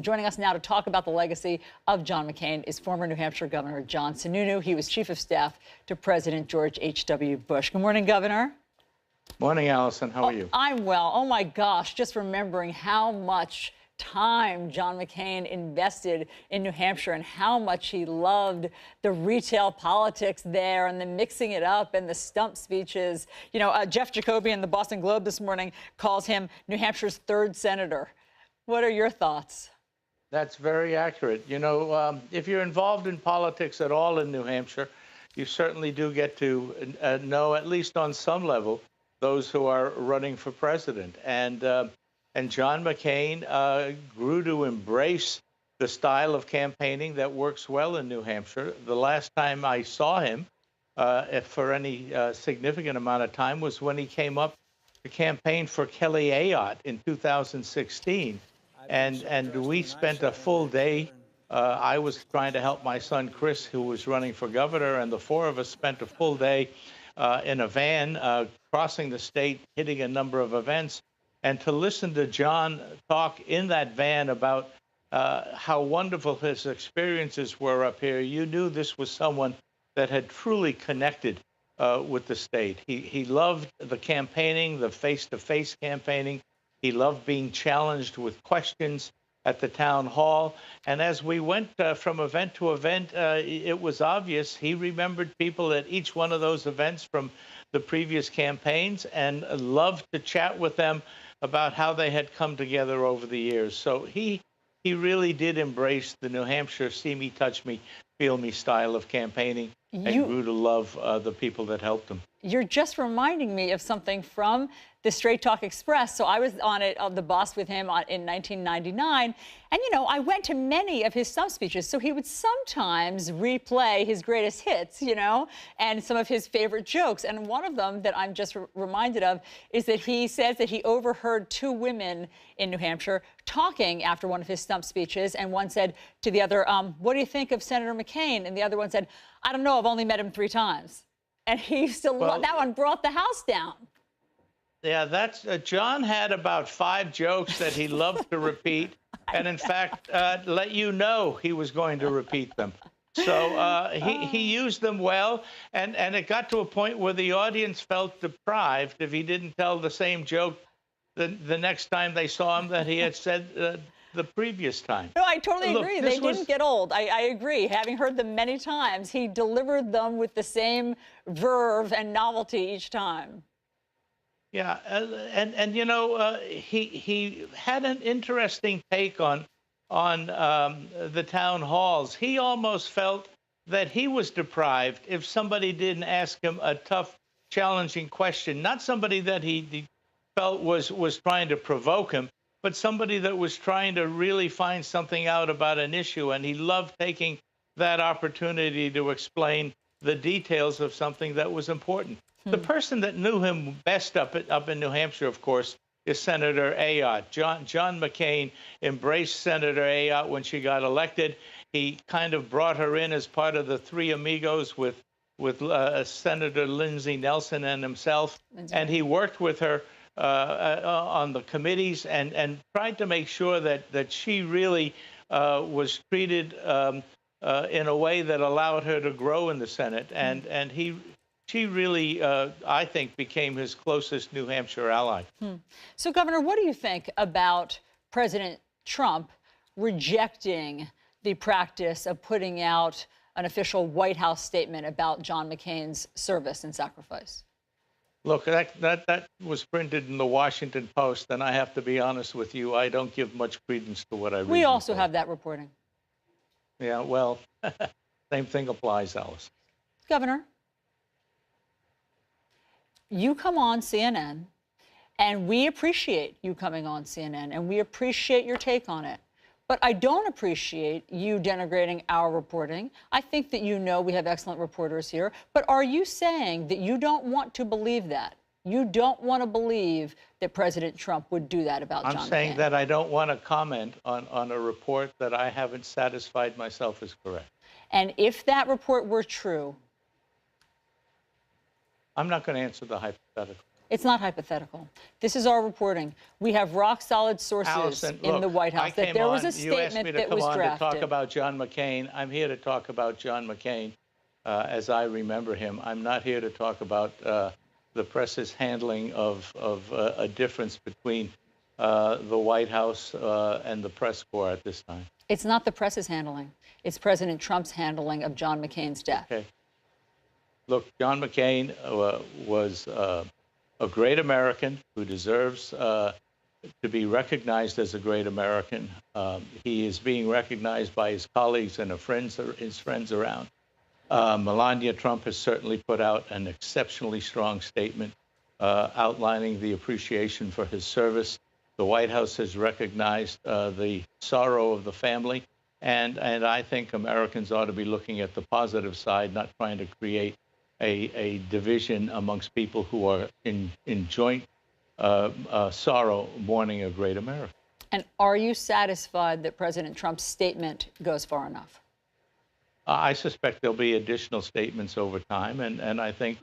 Joining us now to talk about the legacy of John McCain is former New Hampshire Governor John Sununu. He was chief of staff to President George H.W. Bush. Good morning, Governor. Morning, Allison. How are you? I'm well. Oh, my gosh, just remembering how much time John McCain invested in New Hampshire and how much he loved the retail politics there and the mixing it up and the stump speeches. You know, Jeff Jacoby in the Boston Globe this morning calls him New Hampshire's third senator. What are your thoughts? That's very accurate. You know, if you're involved in politics at all in New Hampshire, you certainly do get to know, at least on some level, those who are running for president. And John McCain grew to embrace the style of campaigning that works well in New Hampshire. The last time I saw him for any significant amount of time was when he came up to campaign for Kelly Ayotte in 2016. And we spent a full day. I was trying to help my son, Chris, who was running for governor, and the four of us spent a full day in a van crossing the state, hitting a number of events. And to listen to John talk in that van about how wonderful his experiences were up here, you knew this was someone that had truly connected with the state. He loved the campaigning, the face-to-face campaigning. He loved being challenged with questions at the town hall. And as we went from event to event, it was obvious he remembered people at each one of those events from the previous campaigns and loved to chat with them about how they had come together over the years. So he really did embrace the New Hampshire see me, touch me, feel me style of campaigning and grew to love the people that helped him. You're just reminding me of something from the Straight Talk Express. So I was on it, the boss with him in 1999. And, you know, I went to many of his stump speeches. So he would sometimes replay his greatest hits, you know, and some of his favorite jokes. And one of them that I'm just reminded of is that he says that he overheard two women in New Hampshire talking after one of his stump speeches. And one said to the other, what do you think of Senator McCain? And the other one said, I don't know, I've only met him 3 times. And he still, that one brought the house down. Yeah, that's John had about 5 jokes that he loved to repeat, and in fact, let you know he was going to repeat them. So he used them well, and it got to a point where the audience felt deprived if he didn't tell the same joke the next time they saw him that he had said the previous time. No, I totally agree. They didn't get old. I agree. Having heard them many times, he delivered them with the same verve and novelty each time. Yeah, and you know, he had an interesting take on the town halls. He almost felt that he was deprived if somebody didn't ask him a tough, challenging question. Not somebody that he felt was trying to provoke him, but somebody that was trying to really find something out about an issue. And he loved taking that opportunity to explain the details of something that was important. The person that knew him best up in New Hampshire, of course, is Senator Ayotte. John McCain embraced Senator Ayotte when she got elected. He kind of brought her in as part of the Three Amigos with Senator Lindsey Nelson and himself. And he worked with her on the committees and tried to make sure that she really was treated in a way that allowed her to grow in the Senate. And she really, I think, became his closest New Hampshire ally. So, Governor, what do you think about President Trump rejecting the practice of putting out an official White House statement about John McCain's service and sacrifice? Look, that was printed in the Washington Post, and I have to be honest with you, I don't give much credence to what I read. We also have that reporting. Yeah, well, same thing applies, Alice. Governor, you come on CNN, and we appreciate you coming on CNN, and we appreciate your take on it. But I don't appreciate you denigrating our reporting. I think that you know we have excellent reporters here. But are you saying that you don't want to believe that? You don't want to believe that President Trump would do that about John McCain? I'm saying that I don't want to comment on a report that I haven't satisfied myself is correct. And if that report were true, I'm not going to answer the hypothetical. It's not hypothetical. This is our reporting. We have rock-solid sources Allison, in look, the White House that there was a you asked me statement to that come was on drafted. to talk about John McCain. I'm here to talk about John McCain as I remember him. I'm not here to talk about the press's handling of a difference between the White House and the press corps at this time. It's not the press's handling. It's President Trump's handling of John McCain's death. Okay. Look, John McCain was a great American who deserves to be recognized as a great American. He is being recognized by his colleagues and his friends around. Melania Trump has certainly put out an exceptionally strong statement outlining the appreciation for his service. The White House has recognized the sorrow of the family, and I think Americans ought to be looking at the positive side, not trying to create a division amongst people who are in joint sorrow mourning a great America. And are you satisfied that President Trump's statement goes far enough? I suspect there'll be additional statements over time, and I think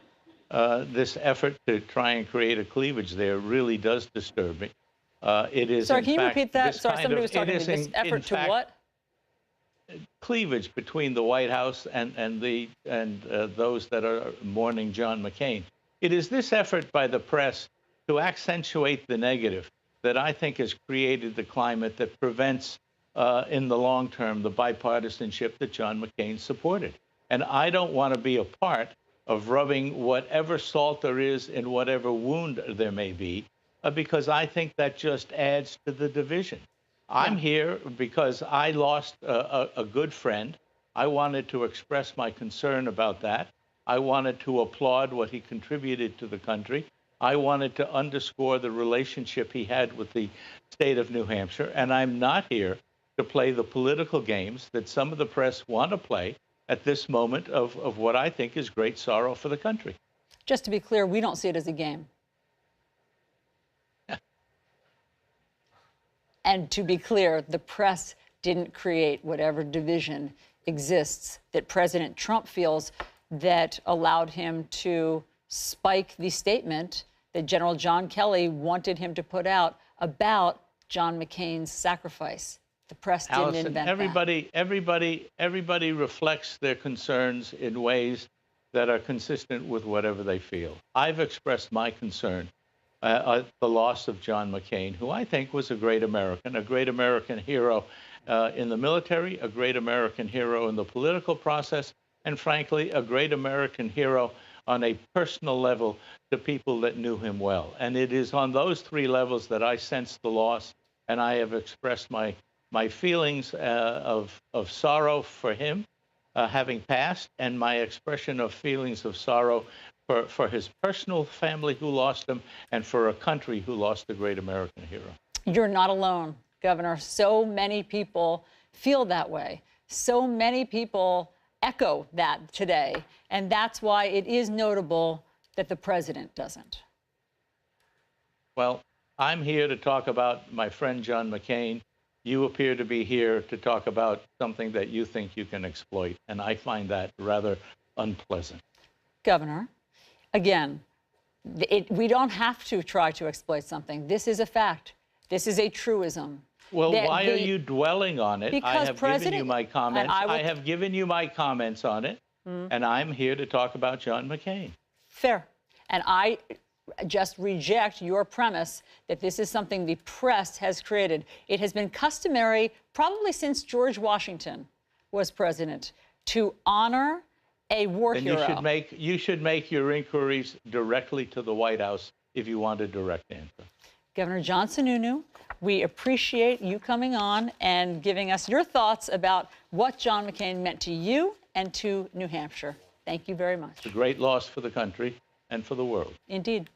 this effort to try and create a cleavage there really does disturb me. It is. Sorry, can you fact, repeat that? Sorry, somebody was talking to me. This effort to what? Cleavage between the White House and those that are mourning John McCain. It is this effort by the press to accentuate the negative that I think has created the climate that prevents, in the long term, the bipartisanship that John McCain supported. And I don't want to be a part of rubbing whatever salt there is in whatever wound there may be, because I think that just adds to the division. I'm here because I lost a good friend. I wanted to express my concern about that. I wanted to applaud what he contributed to the country. I wanted to underscore the relationship he had with the state of New Hampshire. And I'm not here to play the political games that some of the press want to play at this moment of what I think is great sorrow for the country. Just to be clear, we don't see it as a game. And to be clear, the press didn't create whatever division exists that President Trump feels that allowed him to spike the statement that General John Kelly wanted him to put out about John McCain's sacrifice. The press didn't Allison, invent everybody reflects their concerns in ways that are consistent with whatever they feel. I've expressed my concern at the loss of John McCain, who I think was a great American hero in the military, a great American hero in the political process, and frankly, a great American hero on a personal level to people that knew him well. And it is on those three levels that I sense the loss, and I have expressed my feelings of sorrow for him having passed, and my expression of feelings of sorrow for his personal family who lost him, and for a country who lost a great American hero. You're not alone, Governor. So many people feel that way. So many people echo that today. And that's why it is notable that the president doesn't. Well, I'm here to talk about my friend John McCain. You appear to be here to talk about something that you think you can exploit. And I find that rather unpleasant. Governor, again, we don't have to try to exploit something. This is a fact. This is a truism. Well, why are you dwelling on it? I have given you my comments. I have given you my comments on it, and I'm here to talk about John McCain. Fair. And I just reject your premise that this is something the press has created. It has been customary, probably since George Washington was president, to honor a war hero. You should make your inquiries directly to the White House if you want a direct answer. Governor John Sununu, we appreciate you coming on and giving us your thoughts about what John McCain meant to you and to New Hampshire. Thank you very much. It's a great loss for the country and for the world. Indeed.